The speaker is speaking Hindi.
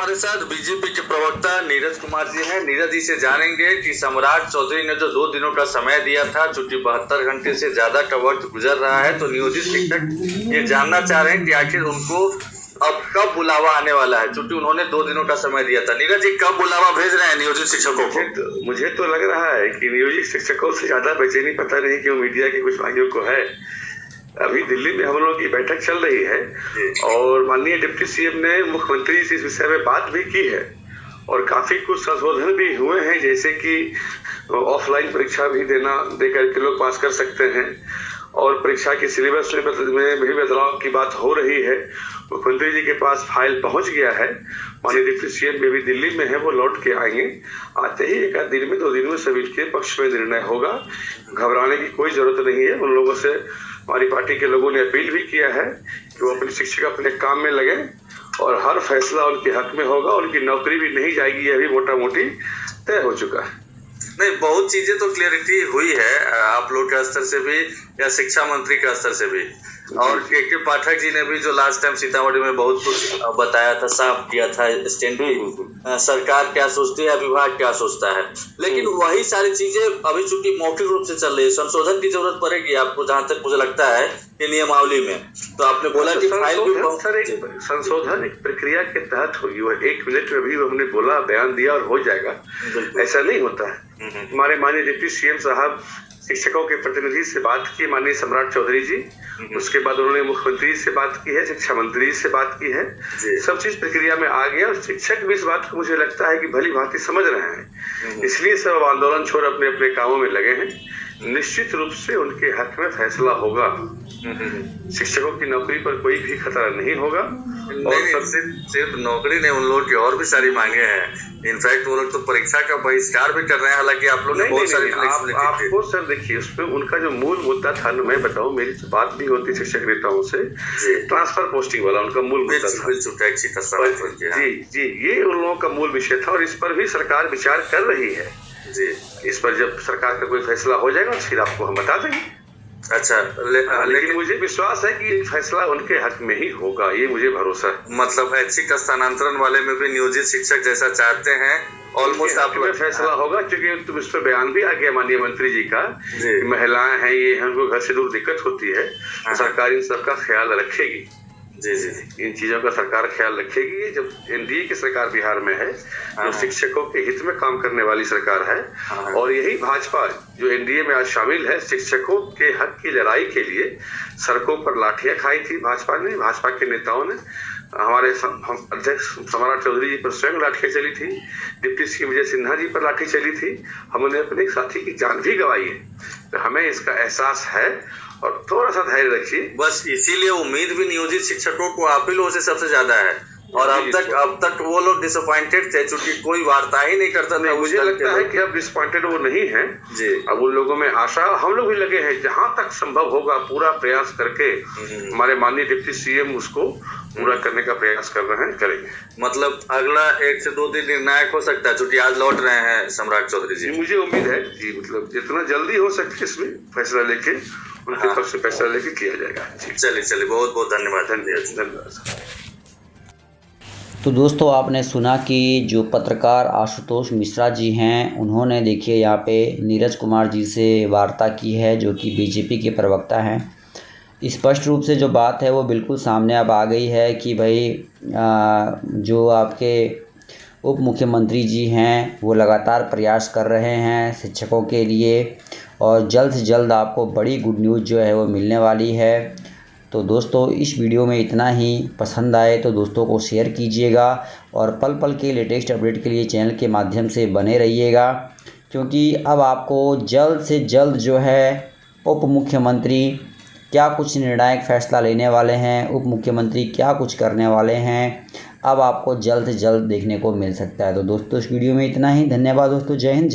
हमारे साथ बीजेपी के प्रवक्ता नीरज कुमार जी हैं। नीरज जी से जानेंगे कि सम्राट चौधरी ने जो 2 दिनों का समय दिया था, चूंकि 72 घंटे से ज्यादा का वक्त गुजर रहा है, तो नियोजित शिक्षक ये जानना चाह रहे हैं कि आखिर उनको अब कब बुलावा आने वाला है, चूंकि उन्होंने 2 दिनों का समय दिया था। नीरज जी, कब बुलावा भेज रहे हैं नियोजित शिक्षकों को? मुझे तो लग रहा है कि नियोजित शिक्षकों से ज्यादा बेचैनी पता नहीं क्यों मीडिया के कुछ भाइयों को है। अभी दिल्ली में हम लोगों की बैठक चल रही है और माननीय डिप्टी सीएम ने मुख्यमंत्री से इस विषय में बात भी की है और काफी कुछ संशोधन भी हुए हैं, जैसे कि ऑफलाइन परीक्षा भी दे करके लोग पास कर सकते हैं और परीक्षा के सिलेबस में भी बदलाव की बात हो रही है। मुख्यमंत्री जी के पास फाइल पहुंच गया है, माननीय डिप्टी सीएम भी दिल्ली में है, वो लौट के आएंगे। आते ही 1 दिन में 2 दिन में सभी के पक्ष में निर्णय होगा। घबराने की कोई जरूरत नहीं है। उन लोगों से हमारी पार्टी के लोगों ने अपील भी किया है कि वो अपने शिक्षक अपने काम में लगे और हर फैसला उनके हक में होगा। उनकी नौकरी भी नहीं जाएगी, यह भी मोटा मोटी तय हो चुका है। नहीं, बहुत चीजें तो क्लियरिटी हुई है आप लोग के स्तर से भी या शिक्षा मंत्री के स्तर से भी, और के पाठक जी ने भी जो लास्ट टाइम सीतामढ़ी में बहुत कुछ बताया था, साफ किया था स्टैंड की सरकार क्या सोचती है, विभाग क्या सोचता है। लेकिन वही सारी चीजें अभी चूंकि मौखिक रूप से चल रही है, संशोधन की जरूरत पड़ेगी आपको, जहां तक मुझे लगता है कि नियमावली में। तो आपने बोला कि फाइल भी संशोधन एक प्रक्रिया के तहत होगी, वो 1 मिनट में भी हमने बोला, बयान दिया और हो जाएगा, ऐसा नहीं होता है। हमारे माननीय डिप्टी सीएम साहब शिक्षकों के प्रतिनिधि से बात की, माननीय सम्राट चौधरी जी, उसके बाद उन्होंने मुख्यमंत्री से बात की है, शिक्षा मंत्री से बात की है, सब चीज प्रक्रिया में आ गया और शिक्षक भी इस बात को मुझे लगता है कि भली भांति समझ रहे हैं, इसलिए सब आंदोलन छोड़ अपने अपने कामों में लगे हैं। निश्चित रूप से उनके हक में फैसला होगा। शिक्षकों की नौकरी पर कोई भी खतरा नहीं होगा। और सिर्फ नौकरी नहीं, उन लोगों की और भी सारी मांगे हैं। इनफैक्ट वो लोग तो परीक्षा का बहिष्कार भी कर रहे हैं, हालांकि आप लोग ने बहुत सारी आपको सर देखिए, उसमें उनका जो मूल मुद्दा था, मैं बताऊं, मेरी बात भी होती शिक्षक नेताओं से, ट्रांसफर पोस्टिंग वाला उनका मूल मुद्दा था। जी, ये उन लोगों का मूल विषय था और इस पर भी सरकार विचार कर रही है जी। इस पर जब सरकार का कोई फैसला हो जाएगा फिर आपको हम बता देंगे। अच्छा, लेकिन मुझे विश्वास है कि फैसला उनके हक में ही होगा, ये मुझे भरोसा है। मतलब ऐच्छिक स्थानांतरण वाले में भी नियोजित शिक्षक जैसा चाहते हैं, ऑलमोस्ट आप में फैसला होगा, क्योंकि तुम इस पर बयान भी आ गया माननीय मंत्री जी का, महिलाएं हैं, ये उनको घर से दूर दिक्कत होती है, सरकार इन सबका ख्याल रखेगी। जी, इन चीजों का सरकार ख्याल रखेगी। जब एनडीए की सरकार बिहार में है, जो शिक्षकों के हित में काम करने वाली सरकार है, और यही भाजपा जो एनडीए में आज शामिल है, शिक्षकों के हक की लड़ाई के लिए सड़कों पर लाठियां खाई थी भाजपा ने, भाजपा के नेताओं ने। हमारे अध्यक्ष सम्राट चौधरी जी पर स्वयं लाठियां चली थी, डिप्टी सीएम विजय सिन्हा जी पर लाठी चली थी, हमने अपने साथी की जान भी गंवाई है। तो हमें इसका एहसास है और थोड़ा सा धैर्य रखिए। बस इसीलिए उम्मीद भी नियोजित शिक्षकों को आप ही लोगों से सबसे ज्यादा है, और अब तक वो लोग डिसअपॉइंटेड थे, क्योंकि कोई वार्ता ही नहीं करता था। मुझे लगता है कि अब डिसअपॉइंटेड वो नहीं है जी। अब उन लोगों में आशा, हम लोग भी लगे हैं, जहां तक संभव होगा पूरा प्रयास करके हमारे माननीय डिप्टी सीएम उसको पूरा करने का प्रयास कर रहे हैं, करेंगे। मतलब अगला 1 से 2 दिन निर्णायक हो सकता है, क्योंकि आज लौट रहे हैं सम्राट चौधरी जी। मुझे उम्मीद है कि मतलब जितना जल्दी हो सके इसमें फैसला लेके, उनके पक्ष से फैसला लेके किया जाएगा। चलिए, बहुत बहुत धन्यवाद। तो दोस्तों, आपने सुना कि जो पत्रकार आशुतोष मिश्रा जी हैं, उन्होंने देखिए यहाँ पे नीरज कुमार जी से वार्ता की है, जो कि बीजेपी के प्रवक्ता हैं। स्पष्ट रूप से जो बात है वो बिल्कुल सामने अब आ गई है कि भाई जो आपके उप मुख्यमंत्री जी हैं वो लगातार प्रयास कर रहे हैं शिक्षकों के लिए, और जल्द से जल्द आपको बड़ी गुड न्यूज़ जो है वो मिलने वाली है। तो दोस्तों, इस वीडियो में इतना ही। पसंद आए तो दोस्तों को शेयर कीजिएगा और पल पल के लेटेस्ट अपडेट के लिए चैनल के माध्यम से बने रहिएगा, क्योंकि अब आपको जल्द से जल्द जो है उप मुख्यमंत्री क्या कुछ निर्णायक फैसला लेने वाले हैं, उप मुख्यमंत्री क्या कुछ करने वाले हैं, अब आपको जल्द से जल्द देखने को मिल सकता है। तो दोस्तों, इस वीडियो में इतना ही। धन्यवाद दोस्तों, जय हिंद।